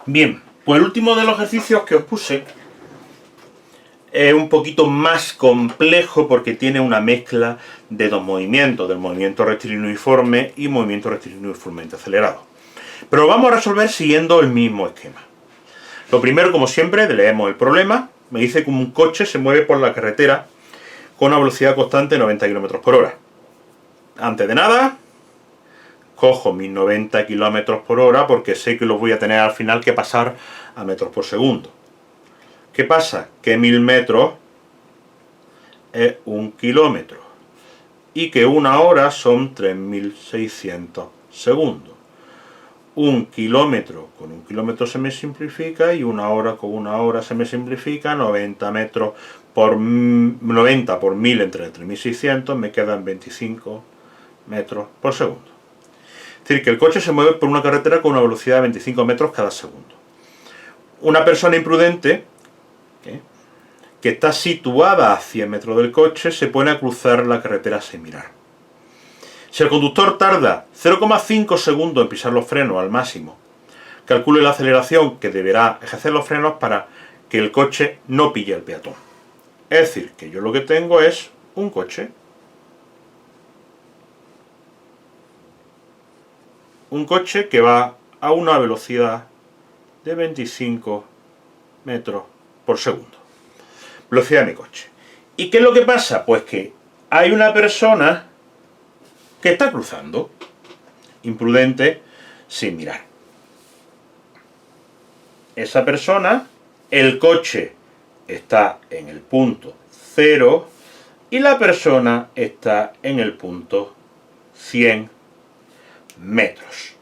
Bien, pues el último de los ejercicios que os puse es un poquito más complejo porque tiene una mezcla de dos movimientos, del movimiento rectilíneo uniforme y movimiento rectilíneo uniformemente acelerado. Pero lo vamos a resolver siguiendo el mismo esquema. Lo primero, como siempre, leemos el problema. Me dice que un coche se mueve por la carretera con una velocidad constante de 90 km por hora. Antes de nada, cojo mis 90 km por hora porque sé que los voy a tener al final que pasar a metros por segundo. ¿Qué pasa? Que 1000 metros es 1 kilómetro y que una hora son 3600 segundos. 1 kilómetro con 1 kilómetro se me simplifica y una hora con una hora se me simplifica. 90 metros por 90 por 1000 entre 3600 me quedan 25 metros por segundo. Es decir, que el coche se mueve por una carretera con una velocidad de 25 metros cada segundo. Una persona imprudente que está situada a 100 metros del coche se pone a cruzar la carretera sin mirar. Si el conductor tarda 0,5 segundos en pisar los frenos al máximo, calcule la aceleración que deberá ejercer los frenos para que el coche no pille al peatón. Es decir, que yo lo que tengo es un coche. Un coche que va a una velocidad de 25 metros por segundo. Velocidad de mi coche. ¿Y qué es lo que pasa? Pues que hay una persona que está cruzando, imprudente, sin mirar. Esa persona, el coche está en el punto 0 y la persona está en el punto 100 metros.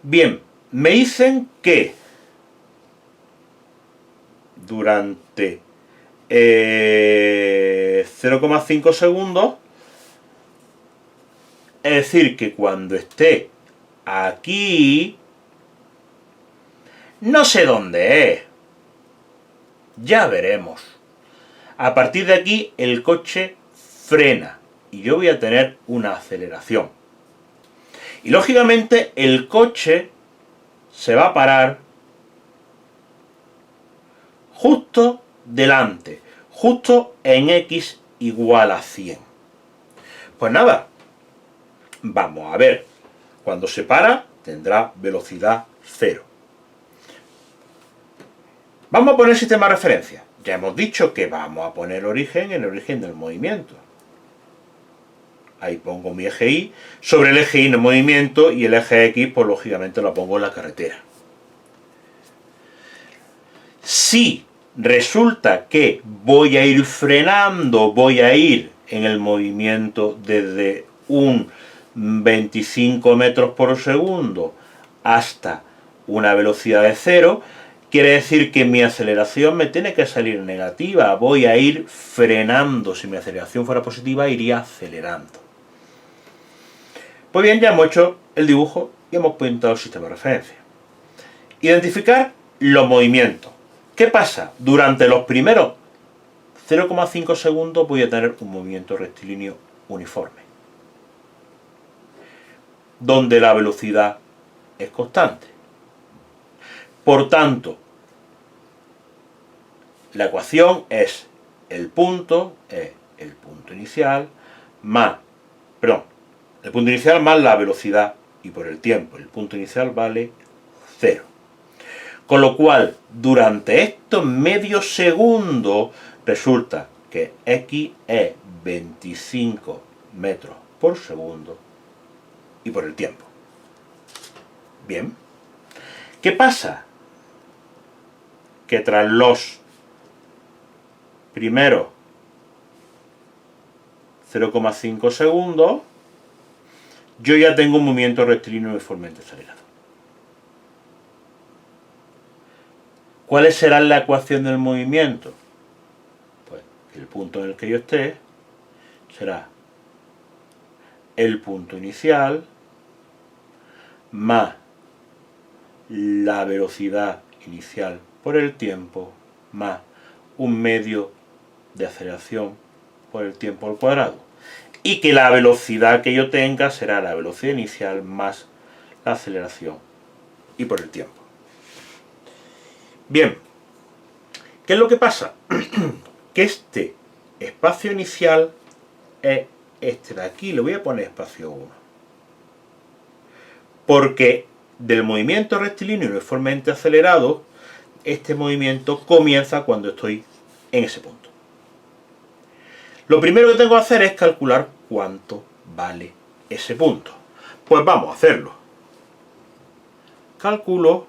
Bien, me dicen que durante 0,5 segundos, es decir, que cuando esté aquí, no sé dónde es, ya veremos. A partir de aquí el coche frena y yo voy a tener una aceleración. Y lógicamente el coche se va a parar justo delante, justo en x igual a 100. Pues nada, vamos a ver, cuando se para tendrá velocidad 0. Vamos a poner sistema de referencia. Ya hemos dicho que vamos a poner origen en el origen del movimiento. Ahí pongo mi eje Y, sobre el eje Y en el movimiento y el eje X, pues lógicamente lo pongo en la carretera. Si resulta que voy a ir frenando, voy a ir en el movimiento desde un 25 metros por segundo hasta una velocidad de 0, quiere decir que mi aceleración me tiene que salir negativa, voy a ir frenando. Si mi aceleración fuera positiva, iría acelerando. Pues bien, ya hemos hecho el dibujo y hemos pintado el sistema de referencia. Identificar los movimientos. ¿Qué pasa? Durante los primeros 0,5 segundos voy a tener un movimiento rectilíneo uniforme, donde la velocidad es constante. Por tanto, la ecuación es el punto inicial más, el punto inicial más la velocidad y por el tiempo. El punto inicial vale 0. Con lo cual, durante estos medios segundos, resulta que x es 25 metros por segundo y por el tiempo. Bien. ¿Qué pasa? Que tras los primeros 0,5 segundos, yo ya tengo un movimiento rectilíneo uniformemente acelerado. ¿Cuál será la ecuación del movimiento? Pues el punto en el que yo esté será el punto inicial más la velocidad inicial por el tiempo más un medio de aceleración por el tiempo al cuadrado. Y que la velocidad que yo tenga será la velocidad inicial más la aceleración y por el tiempo. Bien, ¿qué es lo que pasa? Que este espacio inicial es este de aquí, le voy a poner espacio 1. Porque del movimiento rectilíneo uniformemente acelerado, este movimiento comienza cuando estoy en ese punto. Lo primero que tengo que hacer es calcular cuánto vale ese punto. Pues vamos a hacerlo. Calculo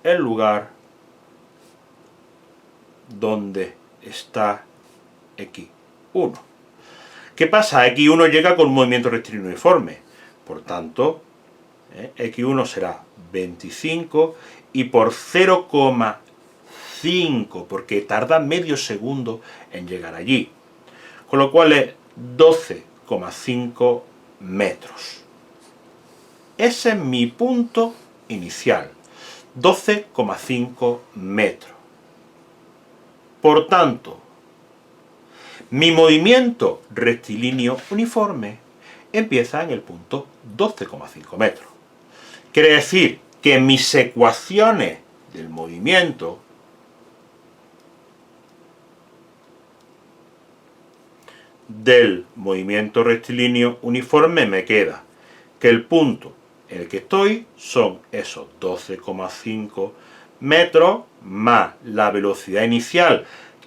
el lugar donde está X1. ¿Qué pasa? X1 llega con un movimiento rectilíneo uniforme. Por tanto, X1 será 25 y por 0,5, porque tarda medio segundo en llegar allí. Con lo cual es 12,5 metros. Ese es mi punto inicial. 12,5 metros. Por tanto, mi movimiento rectilíneo uniforme empieza en el punto 12,5 metros. Quiere decir que mis ecuaciones del movimiento rectilíneo uniforme me queda que el punto en el que estoy son esos 12,5 metros más la velocidad inicial,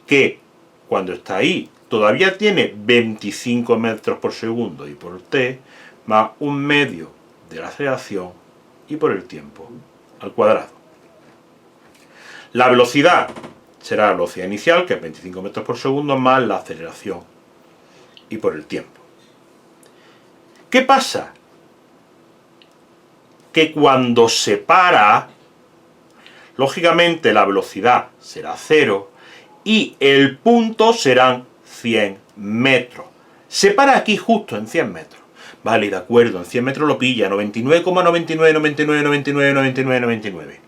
que cuando está ahí todavía tiene 25 metros por segundo y por t, más un medio de la aceleración y por el tiempo al cuadrado. La velocidad será la velocidad inicial, que es 25 metros por segundo, más la aceleración y por el tiempo. ¿Qué pasa? Que cuando se para, lógicamente la velocidad será 0 y el punto serán 100 metros. Se para aquí justo en 100 metros. Vale, de acuerdo, en 100 metros lo pilla, 99,99999999.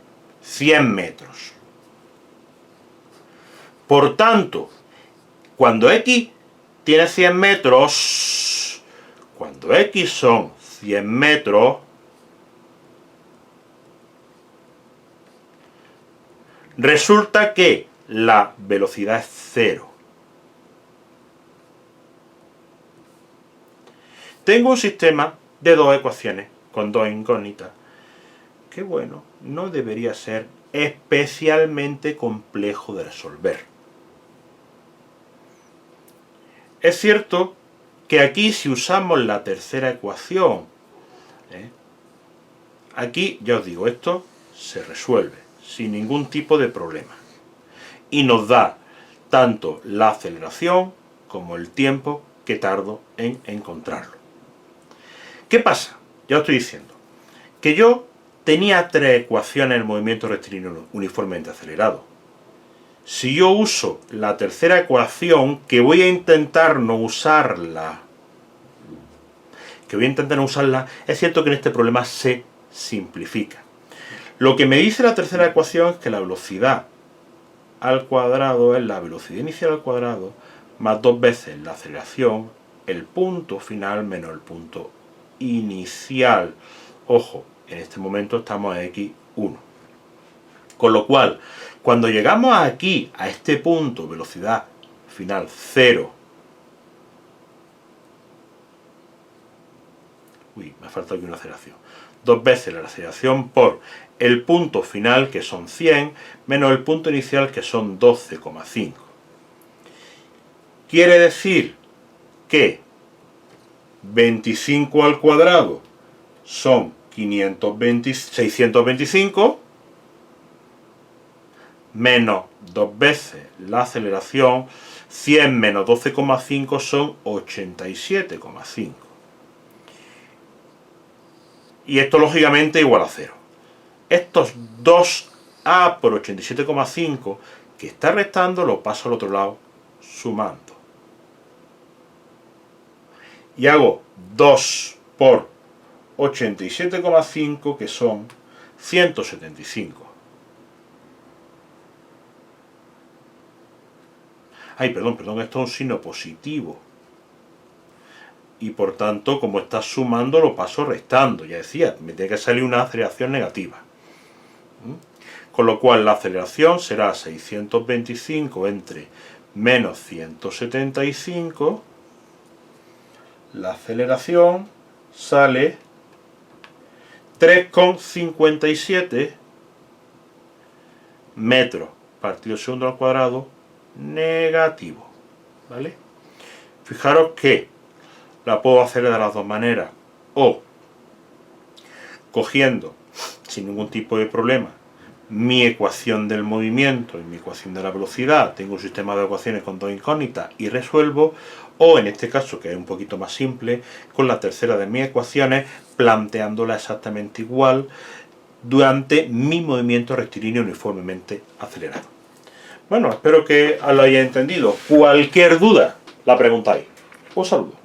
100 metros. Por tanto, cuando X tiene 100 metros, cuando X son 100 metros, resulta que la velocidad es 0. Tengo un sistema de dos ecuaciones con dos incógnitas, que bueno, no debería ser especialmente complejo de resolver. Es cierto que aquí, si usamos la tercera ecuación, aquí ya os digo, esto se resuelve sin ningún tipo de problema y nos da tanto la aceleración como el tiempo que tardo en encontrarlo. ¿Qué pasa? Ya os estoy diciendo que yo tenía tres ecuaciones en el movimiento rectilíneo uniformemente acelerado. Si yo uso la tercera ecuación, que voy a intentar no usarla, es cierto que en este problema se simplifica. Lo que me dice la tercera ecuación es que la velocidad al cuadrado es la velocidad inicial al cuadrado más 2 veces la aceleración, el punto final menos el punto inicial. Ojo, en este momento estamos en X1. Con lo cual, cuando llegamos aquí, a este punto, velocidad final 0, me ha faltado aquí una aceleración, 2 veces la aceleración por el punto final, que son 100, menos el punto inicial, que son 12,5. Quiere decir que 25 al cuadrado son 625, menos 2 veces la aceleración, 100 menos 12,5 son 87,5. Y esto lógicamente igual a 0. Estos 2a por 87,5 que está restando lo paso al otro lado sumando. Y hago 2 por 87,5 que son 175. Ay, perdón, esto es un signo positivo. y por tanto, como está sumando, lo paso restando. Ya decía, me tiene que salir una aceleración negativa. Con lo cual la aceleración será 625 entre menos 175. La aceleración sale 3,57 metros partido segundo al cuadrado negativo. ¿Vale? Fijaros que la puedo hacer de las dos maneras. O cogiendo, sin ningún tipo de problema, mi ecuación del movimiento y mi ecuación de la velocidad, tengo un sistema de ecuaciones con dos incógnitas y resuelvo, o en este caso, que es un poquito más simple, con la tercera de mis ecuaciones, planteándola exactamente igual durante mi movimiento rectilíneo uniformemente acelerado. Bueno, espero que lo hayáis entendido. Cualquier duda, la preguntáis. Un saludo.